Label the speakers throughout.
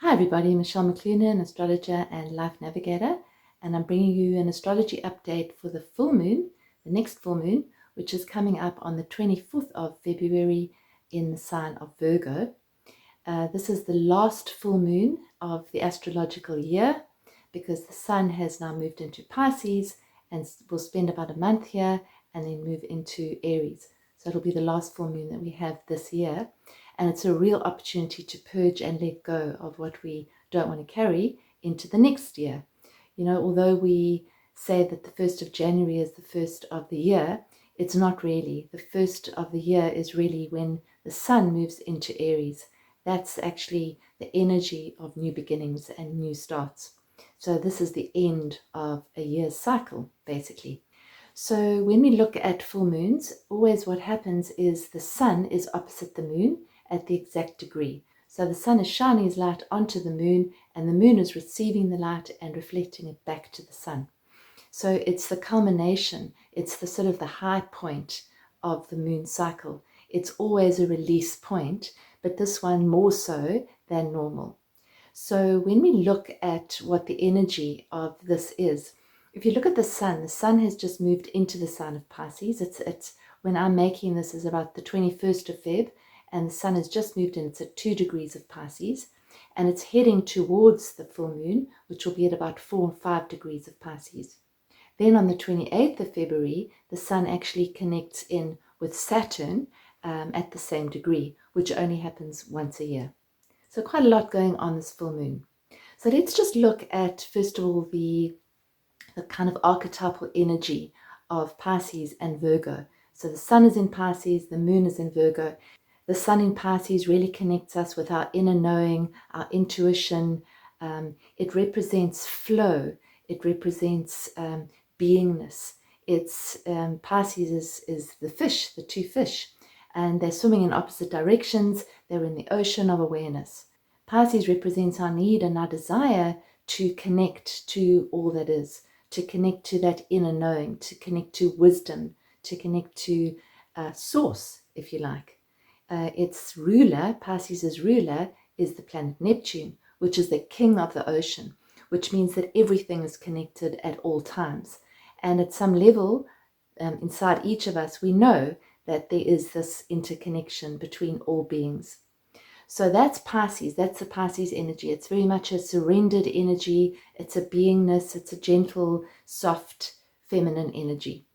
Speaker 1: Hi everybody, Michelle McClunan, Astrologer and Life Navigator, and I'm bringing you an astrology update for the full moon, the next full moon, which is coming up on the 24th of February in the sign of Virgo. This is the last full moon of the astrological year because the sun has now moved into Pisces and will spend about a month here and then move into Aries. So it'll be the last full moon that we have this year. And it's a real opportunity to purge and let go of what we don't want to carry into the next year. You know, although we say that the 1st of January is the first of the year, it's not really. The first of the year is really when the sun moves into Aries. That's actually the energy of new beginnings and new starts. So this is the end of a year's cycle, basically. So when we look at full moons, always what happens is the sun is opposite the moon at the exact degree. So the sun is shining his light onto the moon, and the moon is receiving the light and reflecting it back to the sun. So it's the culmination, it's the sort of the high point of the moon cycle. It's always a release point, but this one more so than normal. So when we look at what the energy of this is, if you look at the sun has just moved into the sign of Pisces. It's when I'm making this is about the 21st of Feb, and the sun has just moved in. It's at 2 degrees of Pisces, and it's heading towards the full moon, which will be at about 4 and 5 degrees of Pisces. Then on the 28th of February, the sun actually connects in with Saturn at the same degree, which only happens once a year. So quite a lot going on this full moon. So let's just look at, first of all, the kind of archetypal energy of Pisces and Virgo. So the sun is in Pisces, the moon is in Virgo. The sun in Pisces really connects us with our inner knowing, our intuition. It represents flow. It represents beingness. It's Pisces is the fish, the two fish, and they're swimming in opposite directions. They're in the ocean of awareness. Pisces represents our need and our desire to connect to all that is, to connect to that inner knowing, to connect to wisdom, to connect to source, if you like. Its ruler, Pisces' ruler, is the planet Neptune, which is the king of the ocean, which means that everything is connected at all times. And at some level, inside each of us, we know that there is this interconnection between all beings. So that's Pisces, that's the Pisces energy. It's very much a surrendered energy. It's a beingness, it's a gentle, soft, feminine energy.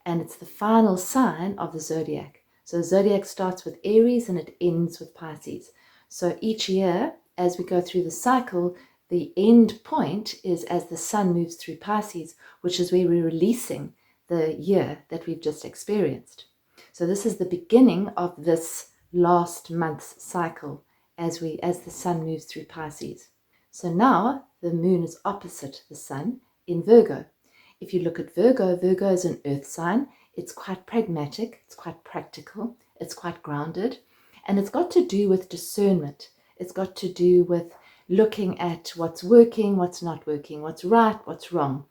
Speaker 1: And it's the final sign of the zodiac. So the zodiac starts with Aries and it ends with Pisces. So each year, as we go through the cycle, the end point is as the sun moves through Pisces, which is where we're releasing the year that we've just experienced. So this is the beginning of this last month's cycle as the sun moves through Pisces. So now the moon is opposite the sun in Virgo. If you look at Virgo, Virgo is an earth sign. It's quite pragmatic, it's quite practical, it's quite grounded, and it's got to do with discernment. It's got to do with looking at what's working, what's not working, what's right, what's wrong.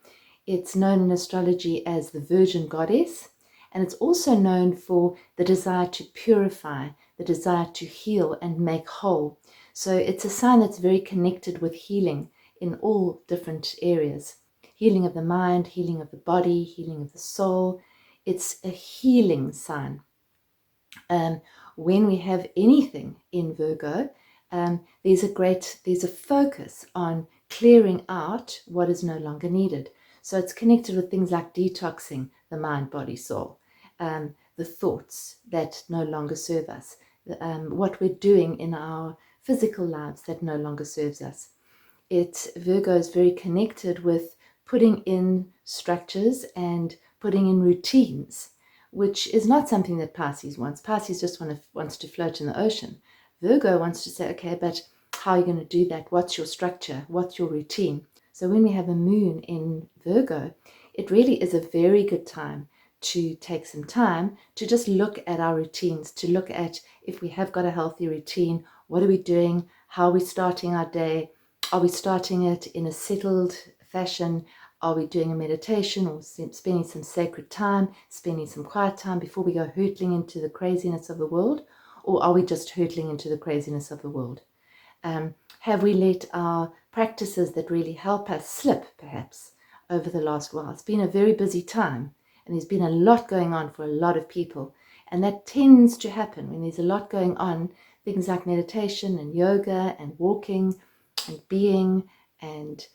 Speaker 1: It's known in astrology as the Virgin Goddess, and it's also known for the desire to purify, the desire to heal and make whole. So it's a sign that's very connected with healing in all different areas. Healing of the mind, healing of the body, healing of the soul. It's a healing sign. When we have anything in Virgo, there's a focus on clearing out what is no longer needed. So it's connected with things like detoxing the mind, body, soul, the thoughts that no longer serve us, what we're doing in our physical lives that no longer serves us. Virgo is very connected with putting in structures and putting in routines, which is not something that Pisces wants. Pisces just wants to float in the ocean. Virgo wants to say, okay, but how are you going to do that? What's your structure? What's your routine? So when we have a moon in Virgo, it really is a very good time to take some time to just look at our routines, to look at if we have got a healthy routine, what are we doing? How are we starting our day? Are we starting it in a settled fashion? Are we doing a meditation or spending some sacred time, spending some quiet time before we go hurtling into the craziness of the world? Or are we just hurtling into the craziness of the world? Have we let our practices that really help us slip, perhaps, over the last while? It's been a very busy time, and there's been a lot going on for a lot of people. And that tends to happen when there's a lot going on, things like meditation and yoga and walking and being and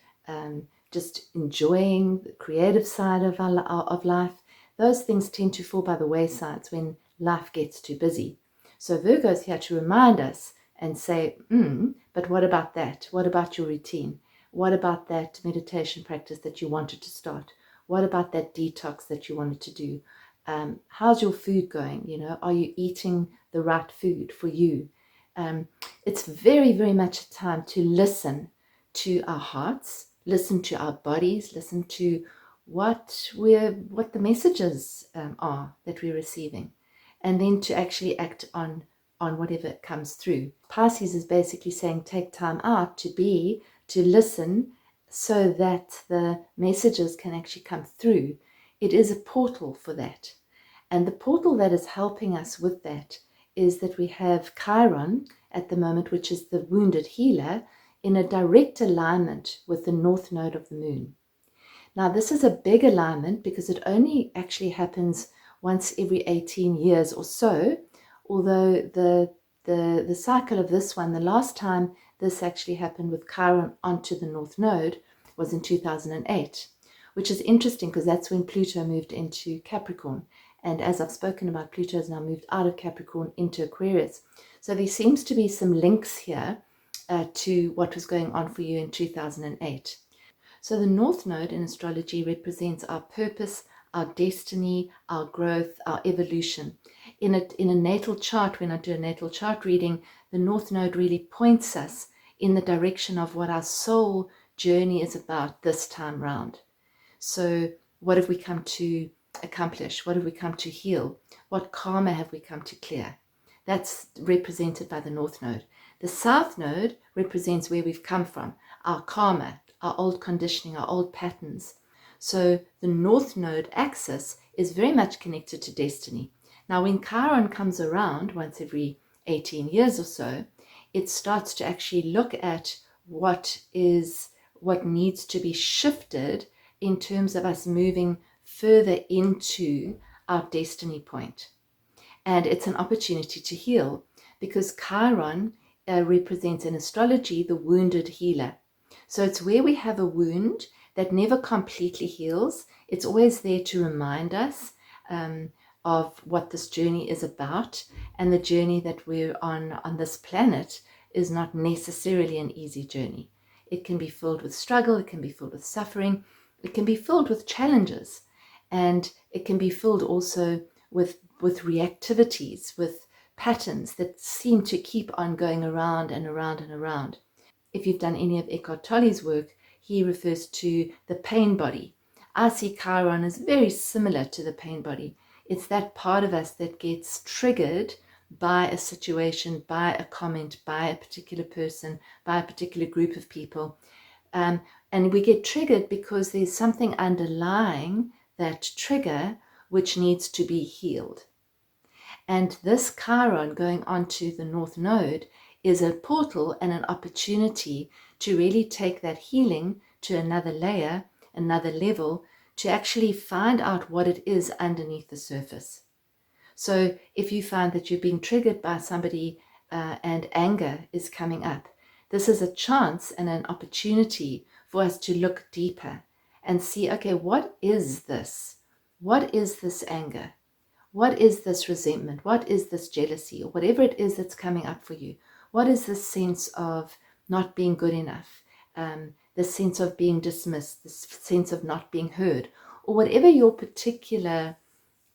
Speaker 1: just enjoying the creative side of life. Those things tend to fall by the wayside when life gets too busy. So Virgo is here to remind us and say, but what about that? What about your routine? What about that meditation practice that you wanted to start? What about that detox that you wanted to do? How's your food going? Are you eating the right food for you? It's very, very much a time to listen to our hearts, listen to our bodies, listen to what the messages are that we're receiving, and then to actually act on whatever comes through. Pisces is basically saying take time out to listen so that the messages can actually come through. It is a portal for that. And the portal that is helping us with that is that we have Chiron at the moment, which is the wounded healer, in a direct alignment with the north node of the moon. Now, this is a big alignment because it only actually happens once every 18 years or so, although the cycle of this one, the last time this actually happened with Chiron onto the north node was in 2008, which is interesting because that's when Pluto moved into Capricorn. And as I've spoken about, Pluto has now moved out of Capricorn into Aquarius. So there seems to be some links here to what was going on for you in 2008. So the North Node in astrology represents our purpose, our destiny, our growth, our evolution. In a natal chart, when I do a natal chart reading, the North Node really points us in the direction of what our soul journey is about this time round. So what have we come to accomplish? What have we come to heal? What karma have we come to clear? That's represented by the North Node. The South Node represents where we've come from, our karma, our old conditioning, our old patterns. So the North Node axis is very much connected to destiny. Now, when Chiron comes around once every 18 years or so, it starts to actually look at what needs to be shifted in terms of us moving further into our destiny point. And it's an opportunity to heal because Chiron represents in astrology the wounded healer. So it's where we have a wound that never completely heals. It's always there to remind us of what this journey is about. And the journey that we're on this planet is not necessarily an easy journey. It can be filled with struggle. It can be filled with suffering. It can be filled with challenges. And it can be filled also with reactivities, with patterns that seem to keep on going around and around and around. If you've done any of Eckhart Tolle's work, he refers to the pain body. I see Chiron as very similar to the pain body. It's that part of us that gets triggered by a situation, by a comment, by a particular person, by a particular group of people. And we get triggered because there's something underlying that trigger which needs to be healed. And this Chiron going onto the North Node is a portal and an opportunity to really take that healing to another layer, another level, to actually find out what it is underneath the surface. So if you find that you're being triggered by somebody and anger is coming up, this is a chance and an opportunity for us to look deeper and see, okay, what is this? What is this anger? What is this resentment? What is this jealousy? Or whatever it is that's coming up for you. What is this sense of not being good enough? This sense of being dismissed, this sense of not being heard, or whatever your particular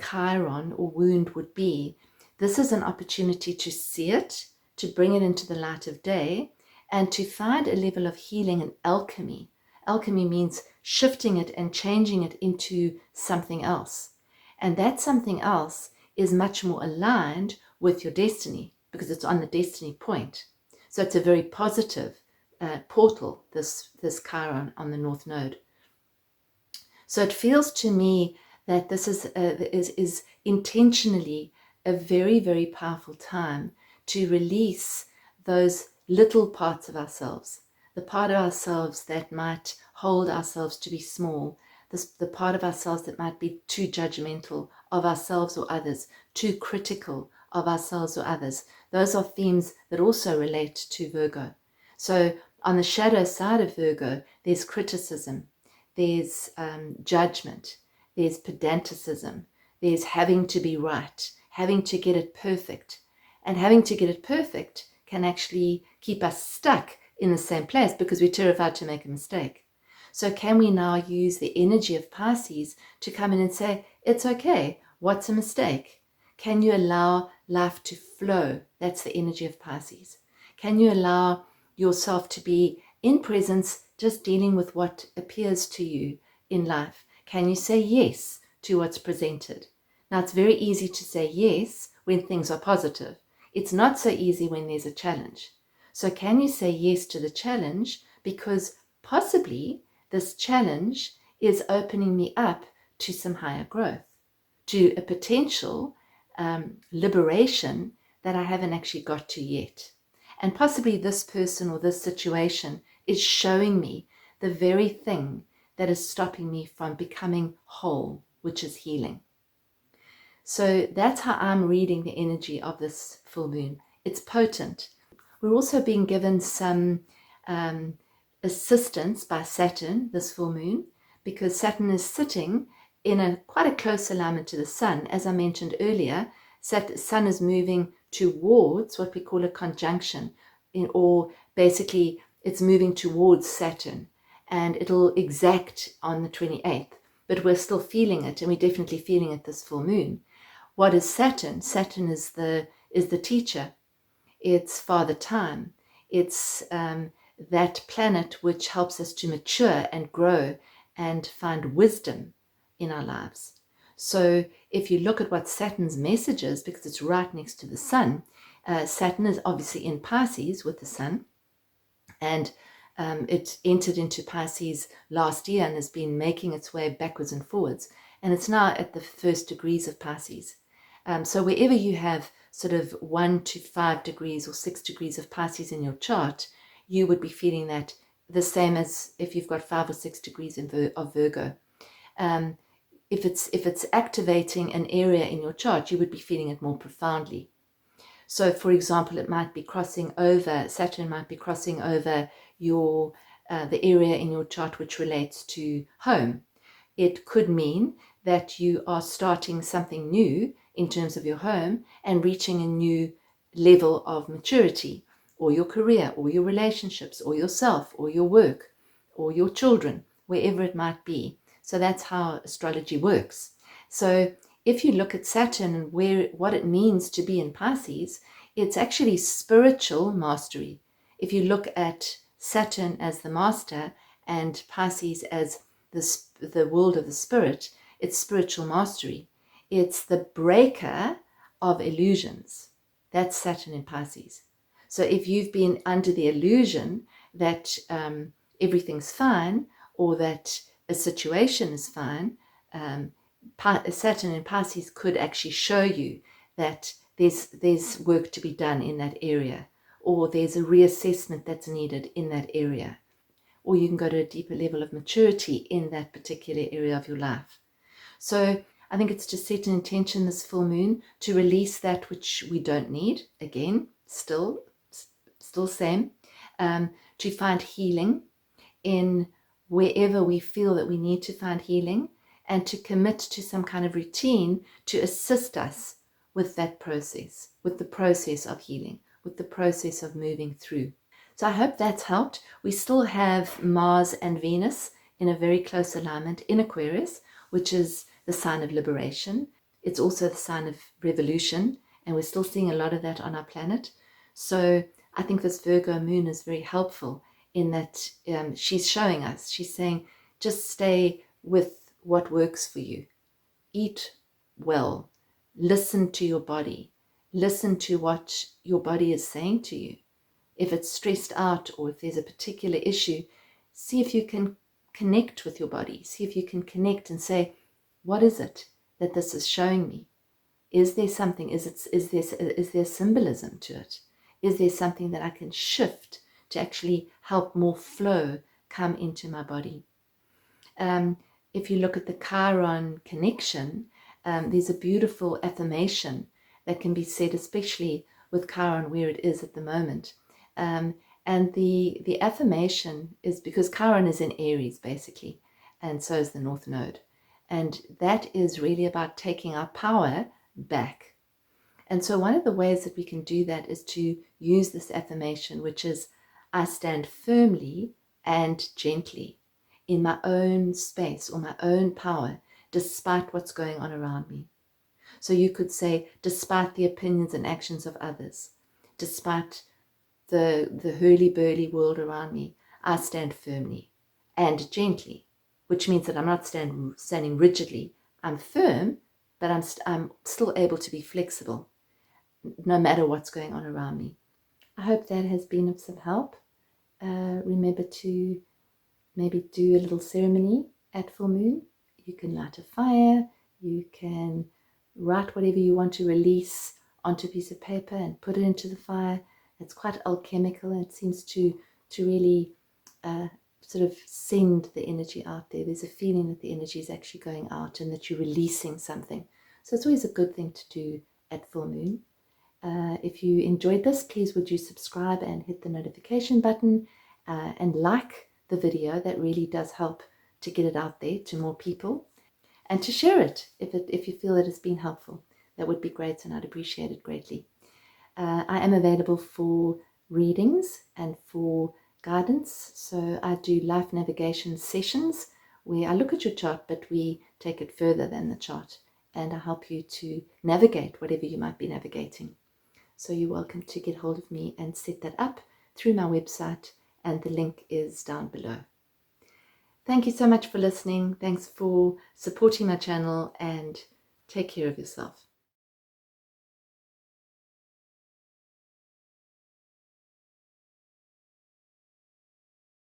Speaker 1: Chiron or wound would be. This is an opportunity to see it, to bring it into the light of day, and to find a level of healing and alchemy. Alchemy means shifting it and changing it into something else. And that something else is much more aligned with your destiny because it's on the destiny point. So it's a very positive portal, this Chiron on the North Node. So it feels to me that this is intentionally a very, very powerful time to release those little parts of ourselves, the part of ourselves that might hold ourselves to be small, the part of ourselves that might be too judgmental of ourselves or others, too critical of ourselves or others. Those are themes that also relate to Virgo. So on the shadow side of Virgo, there's criticism, there's judgment, there's pedanticism, there's having to be right, having to get it perfect. And having to get it perfect can actually keep us stuck in the same place because we're terrified to make a mistake. So can we now use the energy of Pisces to come in and say, it's okay, what's a mistake? Can you allow life to flow? That's the energy of Pisces. Can you allow yourself to be in presence, just dealing with what appears to you in life? Can you say yes to what's presented? Now, it's very easy to say yes when things are positive. It's not so easy when there's a challenge. So can you say yes to the challenge because possibly this challenge is opening me up to some higher growth, to a potential liberation that I haven't actually got to yet. And possibly this person or this situation is showing me the very thing that is stopping me from becoming whole, which is healing. So that's how I'm reading the energy of this full moon. It's potent. We're also being given some assistance by Saturn, this full moon, because Saturn is sitting in quite a close alignment to the Sun. As I mentioned earlier, Sun is moving towards what we call a conjunction, or basically it's moving towards Saturn, and it'll exact on the 28th, but we're still feeling it, and we're definitely feeling it this full moon. What is Saturn? Saturn is the teacher. It's Father Time. It's that planet which helps us to mature and grow and find wisdom in our lives. So if you look at what Saturn's message is, because it's right next to the Sun, Saturn is obviously in Pisces with the Sun, and it entered into Pisces last year and has been making its way backwards and forwards, and it's now at the first degrees of Pisces. So wherever you have sort of 1 to 5 degrees or 6 degrees of Pisces in your chart, you would be feeling that the same as if you've got 5 or 6 degrees of Virgo. If it's activating an area in your chart, you would be feeling it more profoundly. So, for example, it might be crossing over, Saturn might be crossing over the area in your chart which relates to home. It could mean that you are starting something new in terms of your home and reaching a new level of maturity, or your career, or your relationships, or yourself, or your work, or your children, wherever it might be. So that's how astrology works. So if you look at Saturn and what it means to be in Pisces, it's actually spiritual mastery. If you look at Saturn as the master and Pisces as the world of the spirit, it's spiritual mastery. It's the breaker of illusions. That's Saturn in Pisces. So if you've been under the illusion that everything's fine, or that a situation is fine, Saturn in Pisces could actually show you that there's work to be done in that area, or there's a reassessment that's needed in that area, or you can go to a deeper level of maturity in that particular area of your life. So I think it's to set an intention this full moon to release that which we don't need. Again, still same, to find healing in wherever we feel that we need to find healing, and to commit to some kind of routine to assist us with that process, with the process of healing, with the process of moving through. So I hope that's helped. We still have Mars and Venus in a very close alignment in Aquarius, which is the sign of liberation. It's also the sign of revolution, and we're still seeing a lot of that on our planet. So I think this Virgo moon is very helpful in that she's showing us, she's saying, just stay with what works for you. Eat well. Listen to your body. Listen to what your body is saying to you. If it's stressed out, or if there's a particular issue, see if you can connect with your body. See if you can connect and say, what is it that this is showing me? Is there something? Is there symbolism to it? Is there something that I can shift to actually help more flow come into my body? If you look at the Chiron connection, there's a beautiful affirmation that can be said, especially with Chiron where it is at the moment. And the affirmation is because Chiron is in Aries, basically, and so is the North Node. And that is really about taking our power back. And so one of the ways that we can do that is to use this affirmation, which is, I stand firmly and gently in my own space or my own power, despite what's going on around me. So you could say, despite the opinions and actions of others, despite the hurly-burly world around me, I stand firmly and gently, which means that I'm not standing rigidly. I'm firm, but I'm still able to be flexible, no matter what's going on around me. I hope that has been of some help. Remember to maybe do a little ceremony at full moon. You can light a fire, you can write whatever you want to release onto a piece of paper and put it into the fire. It's quite alchemical and it seems to really sort of send the energy out there. There's a feeling that the energy is actually going out and that you're releasing something. So it's always a good thing to do at full moon. If you enjoyed this, please would you subscribe and hit the notification button and like the video. That really does help to get it out there to more people, and to share it if you feel that it's been helpful. That would be great and I'd appreciate it greatly. I am available for readings and for guidance. So I do life navigation sessions where I look at your chart, but we take it further than the chart and I help you to navigate whatever you might be navigating. So you're welcome to get hold of me and set that up through my website, and the link is down below. Thank you so much for listening. Thanks for supporting my channel, and take care of yourself.